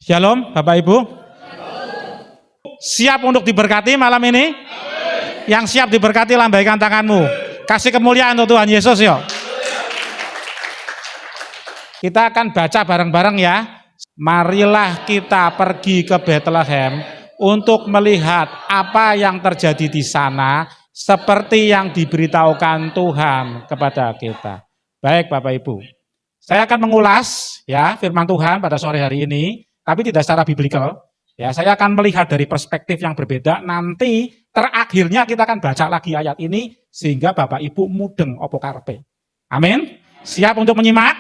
Shalom Bapak Ibu. Siap untuk diberkati malam ini? Yang siap diberkati lambaikan tanganmu. Kasih kemuliaan untuk Tuhan Yesus yuk. Kita akan baca bareng-bareng ya. Marilah kita pergi ke Bethlehem untuk melihat apa yang terjadi di sana seperti yang diberitahukan Tuhan kepada kita. Baik Bapak Ibu. Saya akan mengulas ya firman Tuhan pada sore hari ini, tapi tidak secara biblikal. Ya, saya akan melihat dari perspektif yang berbeda. Nanti terakhirnya kita akan baca lagi ayat ini sehingga Bapak Ibu mudeng opo karepe. Amin. Siap untuk menyimak?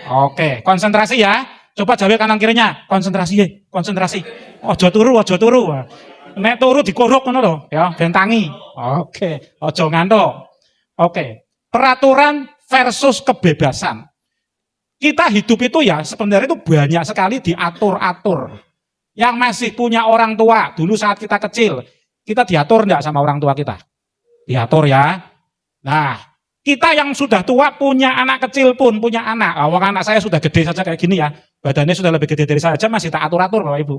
Oke, konsentrasi ya. Coba jawab kanan kirinya. Konsentrasi, konsentrasi. Ojo turu, ojo turu. Nek turu dikorok ngono lho, ya, bentangi. Oke, ojo ngantuk. Oke. Peraturan versus kebebasan. Kita hidup itu ya sebenarnya itu banyak sekali diatur-atur. Yang masih punya orang tua, dulu saat kita kecil, kita diatur enggak sama orang tua kita? Diatur ya. Nah, kita yang sudah tua punya anak kecil pun punya anak. Awal anak saya sudah gede saja kayak gini ya. Badannya sudah lebih gede dari saya aja masih tak atur-atur Bapak Ibu.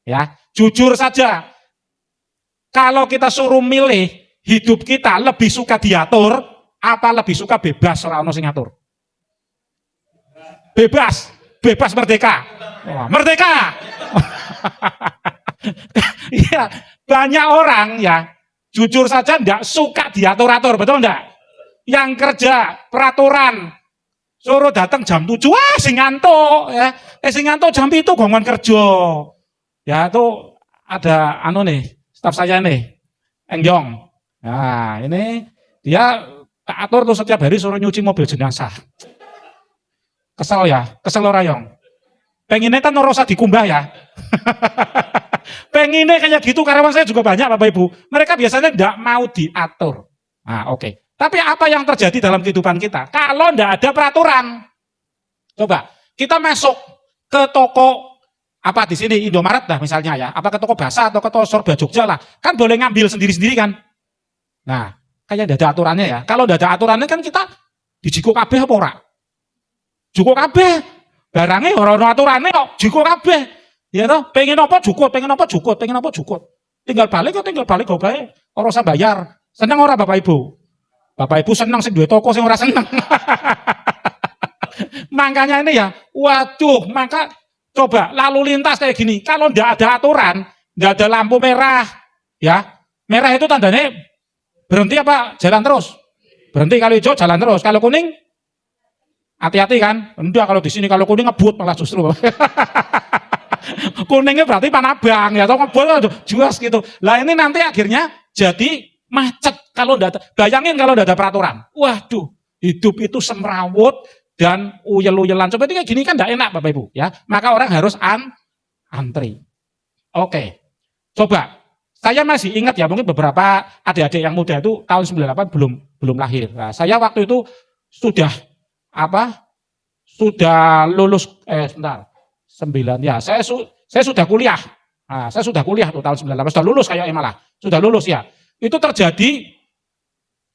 Ya, jujur saja. Kalau kita suruh milih hidup kita lebih suka diatur apa lebih suka bebas ora ono sing ngatur? Bebas, bebas merdeka. Wah, merdeka. Ya, banyak orang ya, jujur saja enggak suka diatur-atur, betul enggak? Yang kerja peraturan suruh datang jam 7, wah sing ngantuk ya. Sing ngantuk jam itu gongon kerja. Ya itu ada nih, staf saya nih, Engyong. Nah, ini dia tak atur tuh setiap hari suruh nyuci mobil jenazah. Kesel ya, kesel ora Yong. Pengennya kan ora usah dikumbah ya. Pengennya kayak gitu, karyawan saya juga banyak Bapak Ibu. Mereka biasanya enggak mau diatur. Nah, oke. Tapi apa yang terjadi dalam kehidupan kita? Kalau enggak ada peraturan. Coba, kita masuk ke toko apa di sini Indomaret dah misalnya ya. Apa ke toko Basa atau ke toko Sorba Jogja lah. Kan boleh ngambil sendiri-sendiri kan. Nah, kayak enggak ada aturannya ya. Kalau enggak ada aturannya kan kita dijiko kabeh apa ora? Joko kabeh. Barangnya ora aturane kok, jiko kabeh. Ya toh, pengen apa jukut, pengen apa jukut, pengen apa jukut. Tinggal balik kok bae. Ora usah bayar. Seneng ora Bapak Ibu? Bapak Ibu seneng sing duwe toko sing ora seneng. Makanya ini ya, waduh, maka coba lalu lintas kayak gini. Kalau ndak ada aturan, ndak ada lampu merah, ya. Merah itu tandanya berhenti apa jalan terus? Berhenti, kalau hijau jalan terus. Kalau kuning hati-hati kan? Enggak, kalau di sini kalau kuning ngebut malah justru. Kuningnya berarti panabang ya, atau ngebut juas gitu. Lah ini nanti akhirnya jadi macet kalau enggak. Bayangin kalau enggak ada peraturan. Waduh, hidup itu semrawut dan uyel-uyelan. Coba itu kayak gini kan enggak enak Bapak Ibu ya. Maka orang harus antri. Oke. Coba saya masih ingat ya, mungkin beberapa adik-adik yang muda itu tahun 98 belum lahir. Nah, saya waktu itu sudah lulus sebentar 9 ya, saya sudah kuliah. Nah, saya sudah kuliah tuh tahun 98, sudah lulus kayaknya malah. Sudah lulus ya. Itu terjadi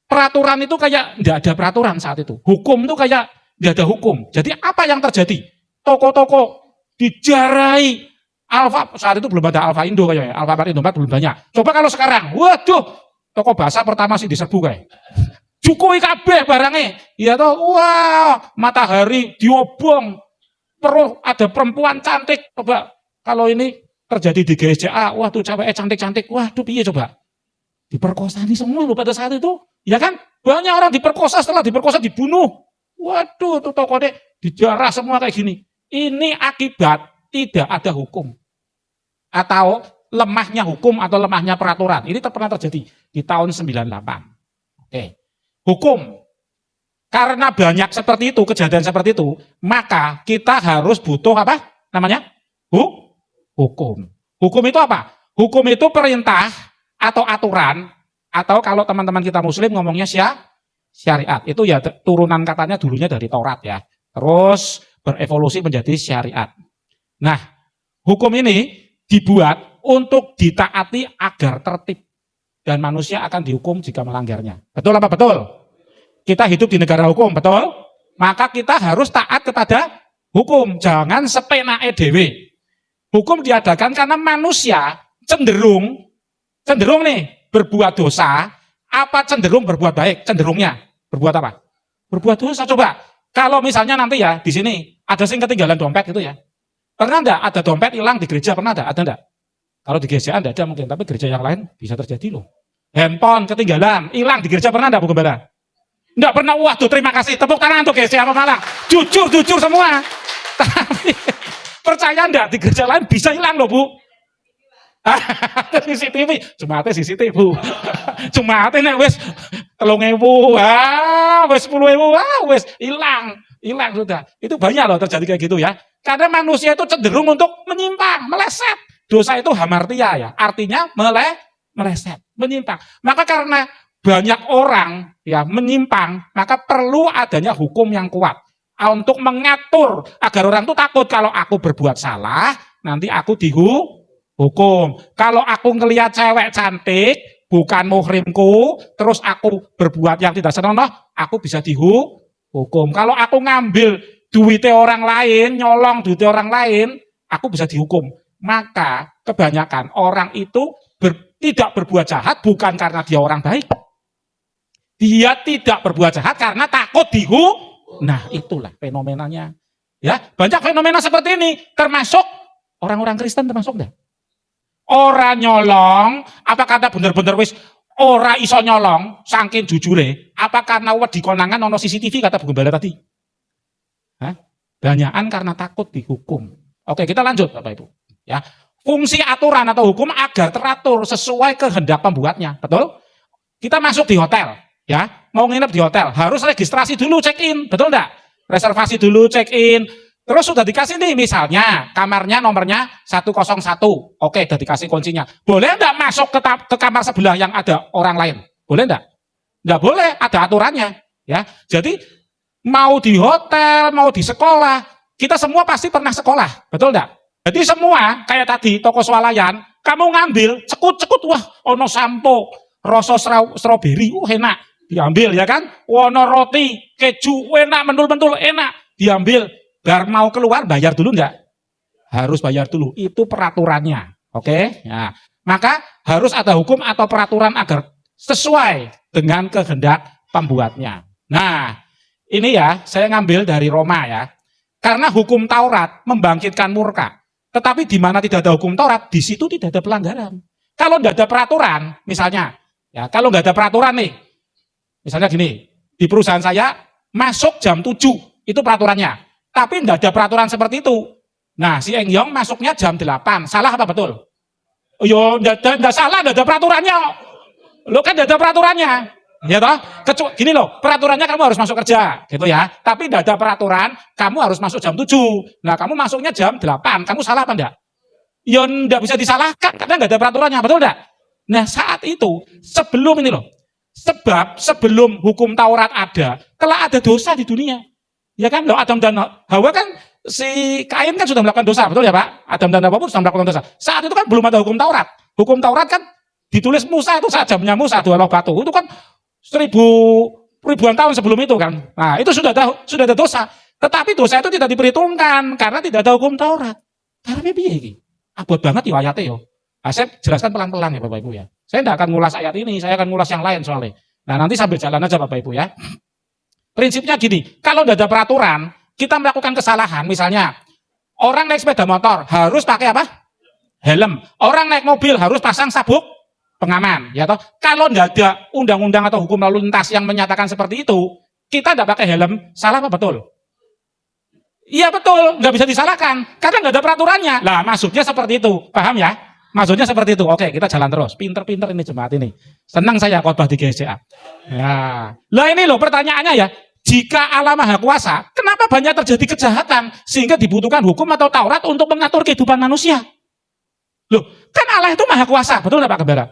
peraturan itu kayak enggak ada peraturan saat itu. Hukum itu kayak enggak ada hukum. Jadi apa yang terjadi? Toko-toko dijarai. Saat itu belum ada Alfa Indo kayaknya. Alfamart Indomaret belum banyak. Coba kalau sekarang, waduh, toko Basa pertama sih diserbu kayak. Jukui kabeh barangnya, ya toh, wah, matahari diobong, perlu ada perempuan cantik, coba kalau ini terjadi di GSCA, wah tuh cewek cantik-cantik, wah tuh piye coba, diperkosa nih semua loh pada saat itu, ya kan, banyak orang diperkosa, setelah diperkosa dibunuh, waduh tuh tokonya dijarah semua kayak gini, ini akibat tidak ada hukum, atau lemahnya hukum atau lemahnya peraturan, ini pernah terjadi di tahun 98, oke. Hukum. Karena banyak seperti itu, kejadian seperti itu, maka kita harus butuh apa? Namanya? Hukum. Hukum itu apa? Hukum itu perintah atau aturan, atau kalau teman-teman kita muslim ngomongnya syariat. Itu ya turunan katanya dulunya dari Taurat ya. Terus berevolusi menjadi syariat. Nah, hukum ini dibuat untuk ditaati agar tertib. Dan manusia akan dihukum jika melanggarnya. Betul apa betul? Kita hidup di negara hukum, betul? Maka kita harus taat kepada hukum. Jangan sepenake dhewe. Hukum diadakan karena manusia cenderung nih berbuat dosa, apa cenderung berbuat baik? Cenderungnya berbuat apa? Berbuat dosa. Coba kalau misalnya nanti ya di sini ada yang ketinggalan dompet gitu ya. Pernah enggak ada dompet hilang di gereja? Pernah ada? Ada enggak? Kalau di gereja enggak ada mungkin, tapi gereja yang lain bisa terjadi loh. Handphone ketinggalan, hilang di gereja pernah enggak Bu Gembala? Enggak pernah. Waduh, terima kasih. Tepuk tangan untuk gereja apa malah. Jujur semua. Tapi percaya enggak di gereja lain bisa hilang loh Bu? CCTV, Jumatnya CCTV Bu. Jumatnya nek wis 3.000, wis 10.000, wis hilang sudah. Itu banyak loh terjadi kayak gitu ya. Karena manusia itu cenderung untuk menyimpang, meleset. Dosa itu hamartia ya, artinya meleset, menyimpang. Maka karena banyak orang ya menyimpang, maka perlu adanya hukum yang kuat untuk mengatur agar orang itu takut kalau aku berbuat salah, nanti aku dihukum. Kalau aku ngelihat cewek cantik, bukan muhrimku, terus aku berbuat yang tidak senonoh, aku bisa dihukum. Kalau aku ngambil duitnya orang lain, nyolong duitnya orang lain, aku bisa dihukum. Maka kebanyakan orang itu tidak berbuat jahat bukan karena dia orang baik. Dia tidak berbuat jahat karena takut dihukum. Nah, itulah fenomenanya. Ya, banyak fenomena seperti ini, termasuk orang-orang Kristen termasuk enggak? Orang nyolong, apa kata bener-bener wis ora iso nyolong, saking jujure, apa karena di konangan ono CCTV kata Bu Gembala tadi? Hah? Banyakan karena takut dihukum. Oke, kita lanjut Bapak Ibu. Ya, fungsi aturan atau hukum agar teratur sesuai kehendak pembuatnya, betul? Kita masuk di hotel, ya, mau nginep di hotel, harus registrasi dulu, check-in, betul enggak? Reservasi dulu, check-in, terus sudah dikasih nih misalnya, kamarnya nomornya 101, oke, udah dikasih kuncinya. Boleh enggak masuk ke kamar sebelah yang ada orang lain? Boleh enggak? Enggak boleh, ada aturannya, ya. Jadi, mau di hotel, mau di sekolah, kita semua pasti pernah sekolah, betul enggak? Jadi semua, kayak tadi, toko swalayan, kamu ngambil, cekut, wah, ono sampo, rasa stroberi, enak, diambil ya kan? Ono roti, keju, enak, mentul-mentul, enak, diambil. Bar mau keluar, bayar dulu enggak? Harus bayar dulu, itu peraturannya, oke? Ya. Maka harus ada hukum atau peraturan agar sesuai dengan kehendak pembuatnya. Nah, ini ya, saya ngambil dari Roma ya, karena hukum Taurat membangkitkan murka. Tetapi di mana tidak ada hukum Taurat, di situ tidak ada pelanggaran. Kalau tidak ada peraturan, misalnya, ya kalau nggak ada peraturan nih, misalnya gini, di perusahaan saya masuk jam 7, itu peraturannya. Tapi tidak ada peraturan seperti itu. Nah, si Eng Yong masuknya jam 8, salah apa betul? Yo, tidak salah, tidak ada peraturannya. Lo kan tidak ada peraturannya. Ya toh, gini loh, peraturannya kamu harus masuk kerja, gitu ya. Tapi tidak ada peraturan, kamu harus masuk jam 7. Nah, kamu masuknya jam 8, kamu salah apa enggak? Ya enggak bisa disalahkan, karena enggak ada peraturannya, betul enggak? Nah, saat itu, sebelum ini loh, sebelum hukum Taurat ada, telah ada dosa di dunia. Ya kan, loh, Adam dan Hawa kan, si Kain kan sudah melakukan dosa, betul ya Pak? Adam dan Hawa pun sudah melakukan dosa. Saat itu kan belum ada hukum Taurat. Hukum Taurat kan ditulis Musa, itu saat zamannya Musa, 2 loh batu. Itu kan ribuan tahun sebelum itu kan. Nah, itu sudah ada dosa. Tetapi dosa itu tidak diperhitungkan karena tidak ada hukum Taurat. Karena piye iki? Abot banget ya ayatnya yo. Nah, saya jelaskan pelan-pelan ya Bapak Ibu ya. Saya tidak akan ngulas ayat ini, saya akan ngulas yang lain soalnya. Nah, nanti sambil jalan aja Bapak Ibu ya. Prinsipnya gini, kalau tidak ada peraturan, kita melakukan kesalahan, misalnya orang naik sepeda motor harus pakai apa? Helm. Orang naik mobil harus pasang sabuk pengaman, ya toh. Kalau tidak ada undang-undang atau hukum lalu lintas yang menyatakan seperti itu, kita tidak pakai helm, salah apa betul? Iya betul, nggak bisa disalahkan, karena nggak ada peraturannya. Lah maksudnya seperti itu, paham ya? Maksudnya seperti itu. Oke, kita jalan terus. Pinter-pinter ini jemaat ini. Senang saya khotbah di GSCA. Ya. Lah ini loh pertanyaannya ya. Jika Allah Maha Kuasa, kenapa banyak terjadi kejahatan sehingga dibutuhkan hukum atau Taurat untuk mengatur kehidupan manusia? Loh, kan Allah itu Maha Kuasa, betul nggak Pak Gembala?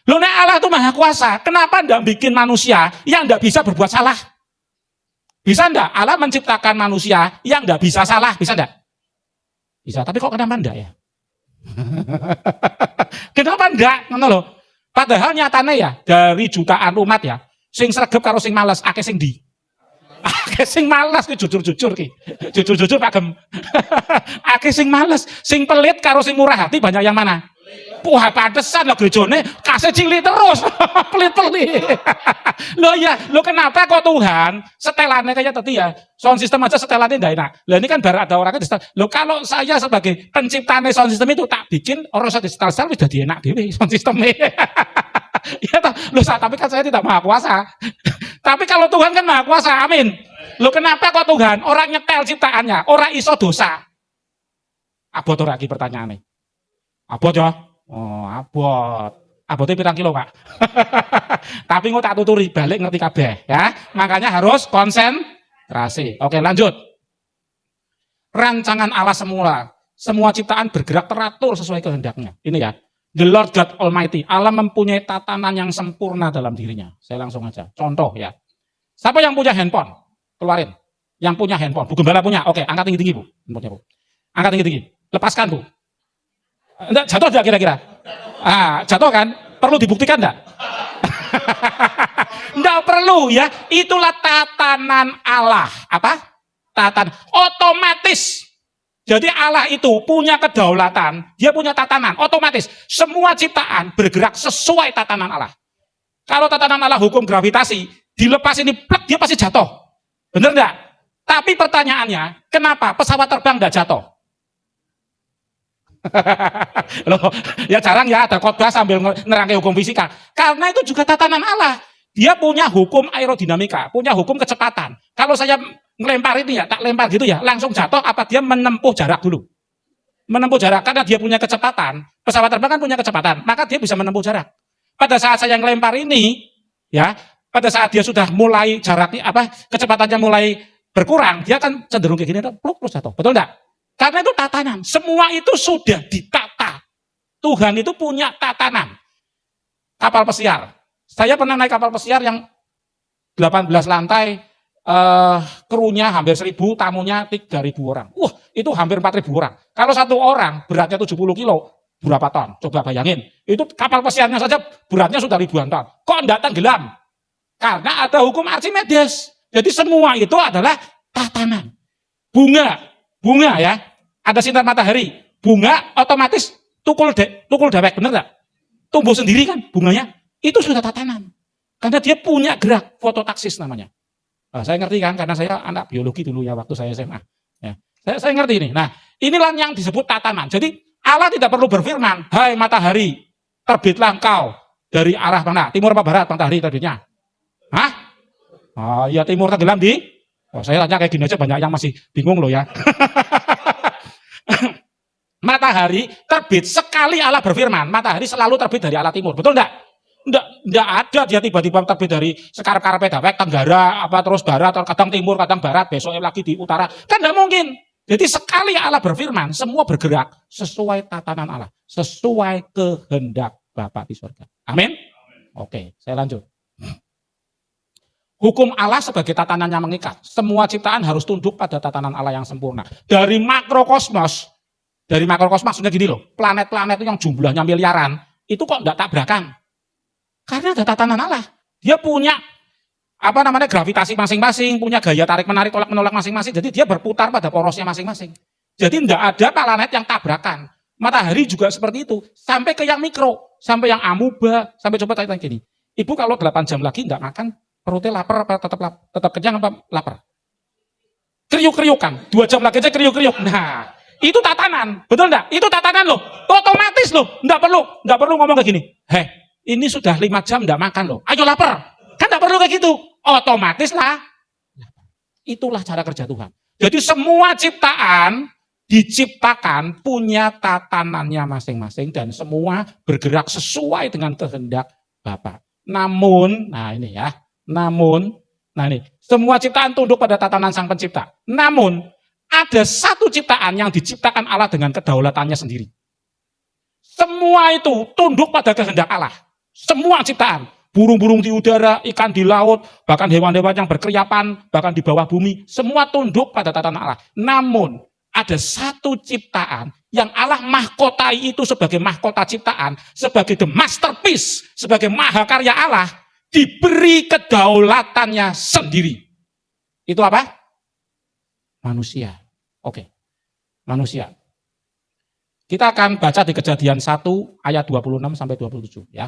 Loh, nek Allah itu Maha Kuasa, kenapa enggak bikin manusia yang enggak bisa berbuat salah? Bisa enggak? Allah menciptakan manusia yang enggak bisa salah, bisa enggak? Bisa, tapi kok kenapa enggak ya? Kenapa enggak? Ngono loh. Padahal nyatanya ya, dari jutaan umat ya, sing sregep karo sing males, akeh sing di. Akeh sing malas ki jujur-jujur ki. Jujur-jujur Pak Gem. Akeh sing malas, sing pelit karo sing murah hati banyak yang mana? Wah, pantesan lah gerejone kasih cilik terus. Pelit-pelit. Loh ya, lo kenapa kok Tuhan setelannya kayak tadi ya? Sound system aja setelannya enggak enak. Lah ini kan baru ada orang kan lo kalau saya sebagai penciptanya sound system itu tak bikin orang saya setel sudah enak dewe sound systemnya. Ya toh, lo tapi kan saya tidak maha kuasa. Tapi kalau Tuhan kan maha kuasa, amin. Lo kenapa kok Tuhan orang nyetel ciptaannya, orang iso dosa? Abot ora iki pertanyaane. Abot ya? Oh, abot. Abotnya pirang kilo, Pak? Tapi engko tak tuturi balik ngerti kabeh, ya. Makanya harus konsentrasi. Oke, lanjut. Rancangan Allah semua ciptaan bergerak teratur sesuai kehendaknya. Ini ya. The Lord God Almighty, Allah mempunyai tatanan yang sempurna dalam dirinya. Saya langsung aja. Contoh ya. Siapa yang punya handphone? Keluarin. Yang punya handphone. Bu Gembala punya. Oke, angkat tinggi-tinggi, Bu. Handphonenya, Bu. Angkat tinggi-tinggi. Lepaskan, Bu. Enggak, jatuh enggak kira-kira? Ah, jatuh kan? Perlu dibuktikan enggak? Enggak perlu ya. Itulah tatanan Allah. Apa? Tatanan. Otomatis. Jadi Allah itu punya kedaulatan, dia punya tatanan, otomatis semua ciptaan bergerak sesuai tatanan Allah. Kalau tatanan Allah hukum gravitasi, dilepas ini plek, dia pasti jatuh. Bener enggak? Tapi pertanyaannya, kenapa pesawat terbang enggak jatuh? Loh, ya jarang ya ada khotbah sambil nerangke hukum fisika. Karena itu juga tatanan Allah. Dia punya hukum aerodinamika, punya hukum kecepatan. Kalau saya ngelempar ini ya, tak lempar gitu ya, langsung jatuh apa dia menempuh jarak dulu? Menempuh jarak, karena dia punya kecepatan. Pesawat terbang kan punya kecepatan, maka dia bisa menempuh jarak. Pada saat saya ngelempar ini, ya, pada saat dia sudah mulai jaraknya kecepatannya mulai berkurang, dia akan cenderung kayak gini, pluk terus jatuh. Betul enggak? Karena itu tatanan. Semua itu sudah ditata. Tuhan itu punya tatanan. Kapal pesiar. Saya pernah naik kapal pesiar yang 18 lantai, krunya hampir 1.000, tamunya 3.000 orang. Wah, itu hampir 4.000 orang. Kalau satu orang beratnya 70 kilo, berapa ton? Coba bayangin. Itu kapal pesiarnya saja beratnya sudah ribuan ton. Kok enggak tenggelam? Karena ada hukum Archimedes. Jadi semua itu adalah tatanan. Bunga ya, ada sinar matahari. Bunga otomatis tukul dewek, bener enggak? Tumbuh sendiri kan bunganya. Itu sudah tatanan. Karena dia punya gerak, fototaksis namanya. Nah, saya ngerti kan, karena saya anak biologi dulu ya waktu saya SMA. Ya, saya ngerti ini. Nah, inilah yang disebut tatanan. Jadi Allah tidak perlu berfirman, hai matahari, terbitlah engkau dari arah mana? Timur apa barat matahari terbitnya? Hah? Oh ya timur tenggelam di? Oh, saya tanya kayak gini aja banyak yang masih bingung loh ya. Matahari terbit sekali Allah berfirman, matahari selalu terbit dari arah timur. Betul enggak? Enggak ada dia tiba-tiba terbit dari sekarang dawek tenggara terus barat atau kadang timur kadang barat besoknya lagi di utara kan enggak mungkin. Jadi sekali Allah berfirman semua bergerak sesuai tatanan Allah, sesuai kehendak Bapa di surga. Amin. Oke, saya lanjut. Hukum Allah sebagai tatanan yang mengikat. Semua ciptaan harus tunduk pada tatanan Allah yang sempurna. Dari makrokosmos maksudnya gini loh, planet-planet itu yang jumlahnya miliaran itu kok enggak tabrakan? Karena ada tatanan Allah. Dia punya gravitasi masing-masing, punya gaya tarik-menarik, tolak-menolak masing-masing. Jadi dia berputar pada porosnya masing-masing. Jadi tidak ada planet yang tabrakan. Matahari juga seperti itu. Sampai ke yang mikro, sampai yang amuba, sampai coba tanya gini. Ibu kalau 8 jam lagi tidak makan, perutnya lapar apa tetap kenyang apa lapar? Kriuk-kriukan. 2 jam lagi aja kriuk-kriuk. Nah, itu tatanan. Betul enggak? Itu tatanan loh. Otomatis loh. Enggak perlu ngomong kayak gini. Ini sudah 5 jam enggak makan loh. Ayo lapar. Kan enggak perlu kayak gitu. Otomatis lah. Itulah cara kerja Tuhan. Jadi semua ciptaan diciptakan punya tatanannya masing-masing dan semua bergerak sesuai dengan kehendak Bapa. Namun, semua ciptaan tunduk pada tatanan Sang Pencipta. Namun, ada satu ciptaan yang diciptakan Allah dengan kedaulatannya sendiri. Semua itu tunduk pada kehendak Allah. Semua ciptaan, burung-burung di udara, ikan di laut, bahkan hewan-hewan yang berkeriapan, bahkan di bawah bumi, semua tunduk pada tatanan Allah. Namun, ada satu ciptaan yang Allah mahkotai itu sebagai mahkota ciptaan, sebagai the masterpiece, sebagai mahakarya Allah, diberi kedaulatannya sendiri. Itu apa? Manusia. Oke. Manusia. Kita akan baca di Kejadian 1 ayat 26 sampai 27 ya.